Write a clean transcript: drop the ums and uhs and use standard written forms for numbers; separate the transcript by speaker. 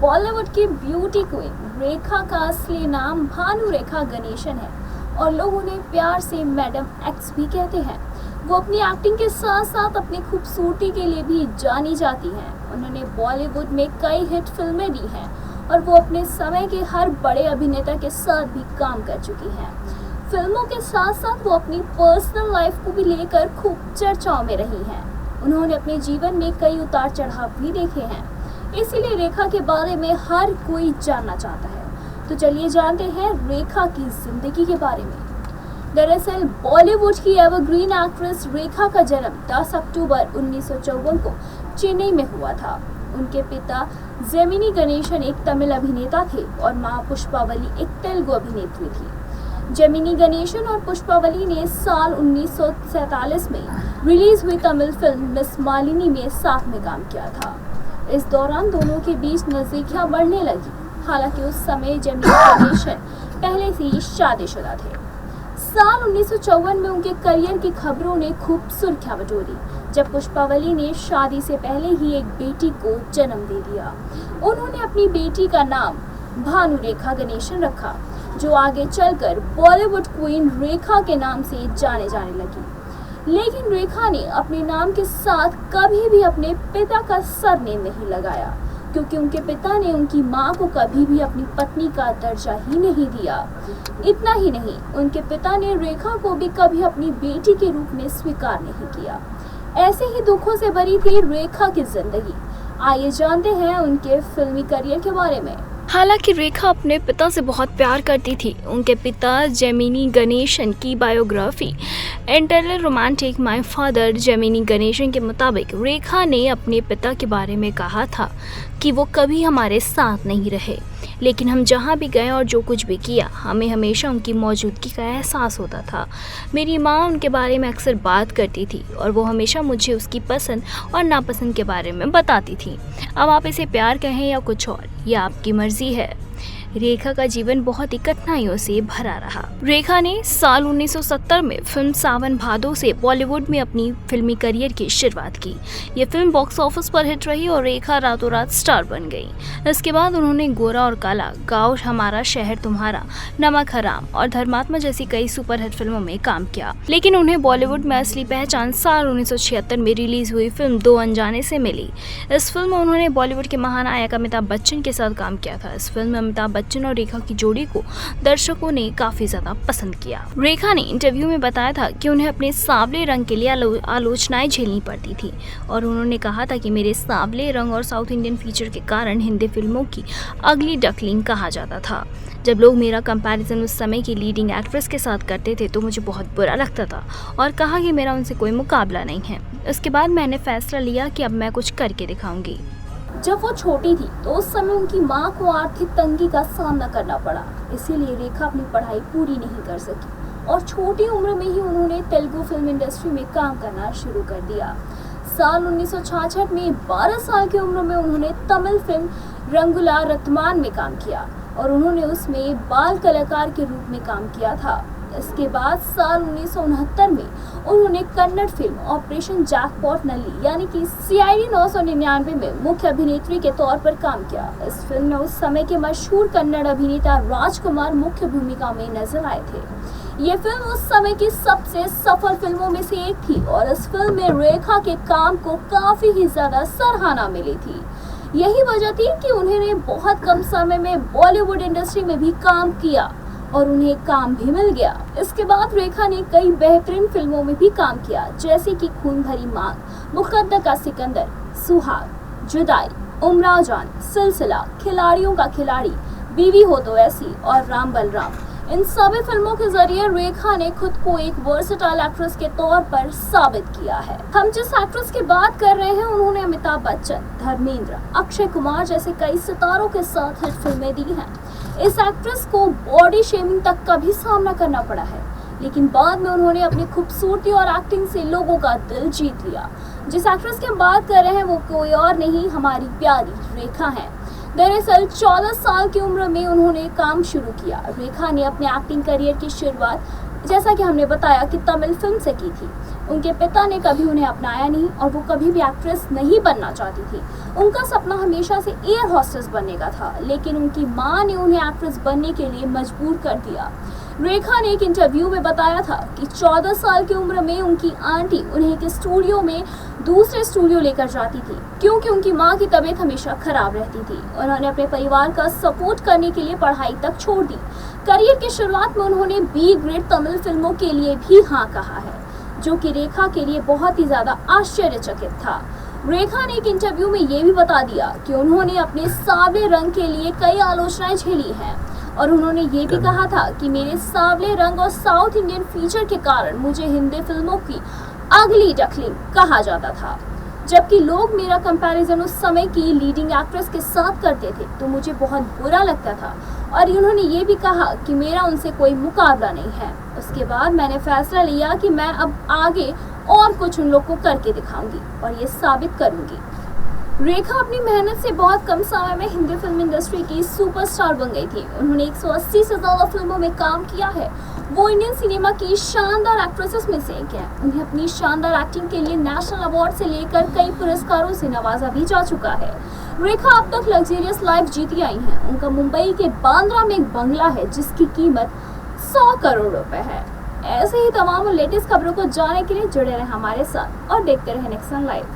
Speaker 1: बॉलीवुड की beauty queen रेखा का असली नाम भानु रेखा गणेशन है और लोग उन्हें प्यार से मैडम एक्स भी कहते हैं। वो अपनी एक्टिंग के साथ साथ अपनी खूबसूरती के लिए भी जानी जाती हैं। उन्होंने बॉलीवुड में कई हिट फिल्में दी हैं और वो अपने समय के हर बड़े अभिनेता के साथ भी काम कर चुकी हैं। फिल्मों के साथ साथ वो अपनी पर्सनल लाइफ को भी लेकर खूब चर्चाओं में रही हैं। उन्होंने अपने जीवन में कई उतार चढ़ाव भी देखे हैं, इसीलिए रेखा के बारे में हर कोई जानना चाहता है। तो चलिए जानते हैं रेखा की जिंदगी के बारे में। दरअसल बॉलीवुड की एवरग्रीन एक्ट्रेस रेखा का जन्म 10 अक्टूबर 1954 को चेन्नई में हुआ था। उनके पिता जेमिनी गणेशन एक तमिल अभिनेता थे और मां पुष्पावली एक तेलुगु अभिनेत्री थी। जेमिनी गणेशन और पुष्पावली ने साल 1947 में रिलीज हुई तमिल फिल्म मिस मालिनी में साथ में काम किया था। इस दौरान दोनों के बीच नजदीकियां बढ़ने लगी। हालांकि उस समय जेमिनी गणेशन पहले से ही शादीशुदा थे। साल 1954 में उनके करियर की खबरों ने खूब सुर्खियां बटोरी जब पुष्पावली ने शादी से पहले ही एक बेटी को जन्म दे दिया। उन्होंने अपनी बेटी का नाम भानु रेखा गणेशन रखा, जो आगे चलकर बॉलीवुड क्वीन रेखा के नाम से जाने जाने लगी। लेकिन रेखा ने अपने नाम के साथ कभी भी अपने पिता का सरनेम नहीं लगाया, क्योंकि उनके पिता ने उनकी मां को कभी भी अपनी पत्नी का दर्जा ही नहीं दिया। इतना ही नहीं, उनके पिता ने रेखा को भी कभी अपनी बेटी के रूप में स्वीकार नहीं किया। ऐसे ही दुखों से भरी थी रेखा की जिंदगी। आइए जानते हैं उनके फिल्मी करियर के बारे में।
Speaker 2: हालांकि रेखा अपने पिता से बहुत प्यार करती थी। उनके पिता जेमिनी गणेशन की biography internal romantic my father Gemini Ganesan के मुताबिक रेखा ने अपने पिता के बारे में कहा था कि वो कभी हमारे साथ नहीं रहे, लेकिन हम जहाँ भी गए और जो कुछ भी किया हमें हमेशा उनकी मौजूदगी का एहसास होता था। मेरी माँ उनके बारे में अक्सर बात करती थी और वो हमेशा मुझे उसकी पसंद और नापसंद के बारे में बताती थी। अब आप इसे प्यार कहें या कुछ और, यह आपकी मर्जी है। रेखा का जीवन बहुत ही कठिनाइयों से भरा रहा। रेखा ने साल 1970 में फिल्म सावन भादो से बॉलीवुड में अपनी फिल्मी करियर की शुरुआत की। ये फिल्म बॉक्स ऑफिस पर हिट रही और रेखा रातों रात स्टार बन गई। इसके बाद उन्होंने गोरा और काला, गाँव हमारा शहर तुम्हारा, नमक हराम और धर्मात्मा जैसी कई सुपरहिट फिल्मों में काम किया। लेकिन उन्हें बॉलीवुड में असली पहचान साल 1976 में रिलीज हुई फिल्म दो अनजाने से मिली। इस फिल्म में उन्होंने बॉलीवुड के महानायक अमिताभ बच्चन के साथ काम किया था। इस फिल्म में अमिताभ बच्चन और रेखा की जोड़ी को दर्शकों ने काफी ज्यादा पसंद किया। रेखा ने इंटरव्यू में बताया था कि उन्हें अपने सांवले रंग के लिए आलोचनाएं झेलनी पड़ती थी और उन्होंने कहा था कि मेरे सांवले रंग और साउथ इंडियन फीचर के कारण हिंदी फिल्मों की अगली डकलिंग कहा जाता था। जब लोग मेरा कंपैरिजन उस समय की लीडिंग एक्ट्रेस के साथ करते थे तो मुझे बहुत बुरा लगता था और कहा कि मेरा उनसे कोई मुकाबला नहीं है। इसके बाद मैंने फैसला लिया कि अब मैं कुछ करके दिखाऊंगी।
Speaker 1: जब वो छोटी थी तो उस समय उनकी मां को आर्थिक तंगी का सामना करना पड़ा, इसीलिए रेखा अपनी पढ़ाई पूरी नहीं कर सकी और छोटी उम्र में ही उन्होंने तेलुगु फिल्म इंडस्ट्री में काम करना शुरू कर दिया। साल 1966 में 12 साल की उम्र में उन्होंने तमिल फिल्म रंगुला रत्मान में काम किया और उन्होंने उसमें बाल कलाकार के रूप में काम किया था। इसके बाद साल 1969 में उन्होंने कन्नड़ फिल्म ऑपरेशन जैकपॉट नली यानी कि CID 999 में मुख्य अभिनेत्री के तौर पर काम किया। इस फिल्म में उस समय के मशहूर कन्नड़ अभिनेता राजकुमार मुख्य भूमिका में नजर आए थे। ये फिल्म उस समय की सबसे सफल फिल्मों में से एक थी और इस फिल्म में रेखा के काम को काफी ही ज्यादा सराहना मिली थी। यही वजह थी कि उन्होंने बहुत कम समय में बॉलीवुड इंडस्ट्री में भी काम किया और उन्हें काम भी मिल गया। इसके बाद रेखा ने कई बेहतरीन फिल्मों में भी काम किया, जैसे कि खून भरी मांग, मुकद्दर का सिकंदर, सुहाग, जुदाई, उमराव जान, सिलसिला, खिलाड़ियों का खिलाड़ी, बीवी हो तो ऐसी और राम बलराम। इन सभी फिल्मों के जरिए रेखा ने खुद को एक वर्सेटाइल एक्ट्रेस के तौर पर साबित किया है। हम जिस एक्ट्रेस की बात कर रहे हैं उन्होंने अमिताभ बच्चन, धर्मेंद्र, अक्षय कुमार जैसे कई सितारों के साथ हिट फिल्में दी हैं। इस एक्ट्रेस को बॉडी शेमिंग तक का भी सामना करना पड़ा है, लेकिन बाद में उन्होंने अपनी खूबसूरती और एक्टिंग से लोगों का दिल जीत लिया। जिस एक्ट्रेस की हम बात कर रहे हैं वो कोई और नहीं, हमारी प्यारी रेखा है। दरअसल 14 साल की उम्र में उन्होंने काम शुरू किया। रेखा ने अपने एक्टिंग करियर की शुरुआत जैसा कि हमने बताया कि तमिल फिल्म से की थी। उनके पिता ने कभी उन्हें अपनाया नहीं और वो कभी भी एक्ट्रेस नहीं बनना चाहती थी। उनका सपना हमेशा से एयर होस्टेस बनने का था, लेकिन उनकी मां ने उन्हें एक्ट्रेस बनने के लिए मजबूर कर दिया। रेखा ने एक इंटरव्यू में बताया था कि 14 साल की उम्र में उनकी आंटी उन्हें एक स्टूडियो में दूसरे स्टूडियो लेकर जाती थी, क्योंकि उनकी मां की तबीयत हमेशा खराब रहती थी। उन्होंने अपने परिवार का सपोर्ट करने के लिए पढ़ाई तक छोड़ दी। करियर की शुरुआत में उन्होंने बी ग्रेड तमिल फिल्मों के लिए भी हाँ कहा है, जो कि रेखा के लिए बहुत ही ज्यादा आश्चर्यचकित था। रेखा ने एक इंटरव्यू में ये भी बता दिया कि उन्होंने अपने सांवले रंग के लिए कई आलोचनाएं झेली हैं और उन्होंने ये भी कहा था कि मेरे सांवले रंग और साउथ इंडियन फीचर के कारण मुझे हिंदी फिल्मों की अगली डकलिंग कहा जाता था। जबकि लोग मेरा कंपैरिजन उस समय की लीडिंग एक्ट्रेस के साथ करते थे तो मुझे बहुत बुरा लगता था और उन्होंने ये भी कहा कि मेरा उनसे कोई मुकाबला नहीं है। उसके बाद मैंने फैसला लिया कि मैं अब आगे और कुछ उन लोग को करके दिखाऊंगी और ये साबित करूंगी। रेखा अपनी मेहनत से बहुत कम समय में हिंदी फिल्म इंडस्ट्री की सुपरस्टार बन गई थी। उन्होंने 180 से ज्यादा फिल्मों में काम किया है। वो इंडियन सिनेमा की शानदार एक्ट्रेसेस में से एक है। उन्हें अपनी शानदार एक्टिंग के लिए नेशनल अवार्ड से लेकर कई पुरस्कारों से नवाजा भी जा चुका है। रेखा अब तक लग्जरियस लाइफ जीती आई हैं। उनका मुंबई के बांद्रा में एक बंगला है जिसकी कीमत 100 करोड़ रुपए है। ऐसे ही तमाम लेटेस्ट खबरों को जानने के लिए जुड़े रहे हमारे साथ और देखते रहे नेक्स्ट लाइव।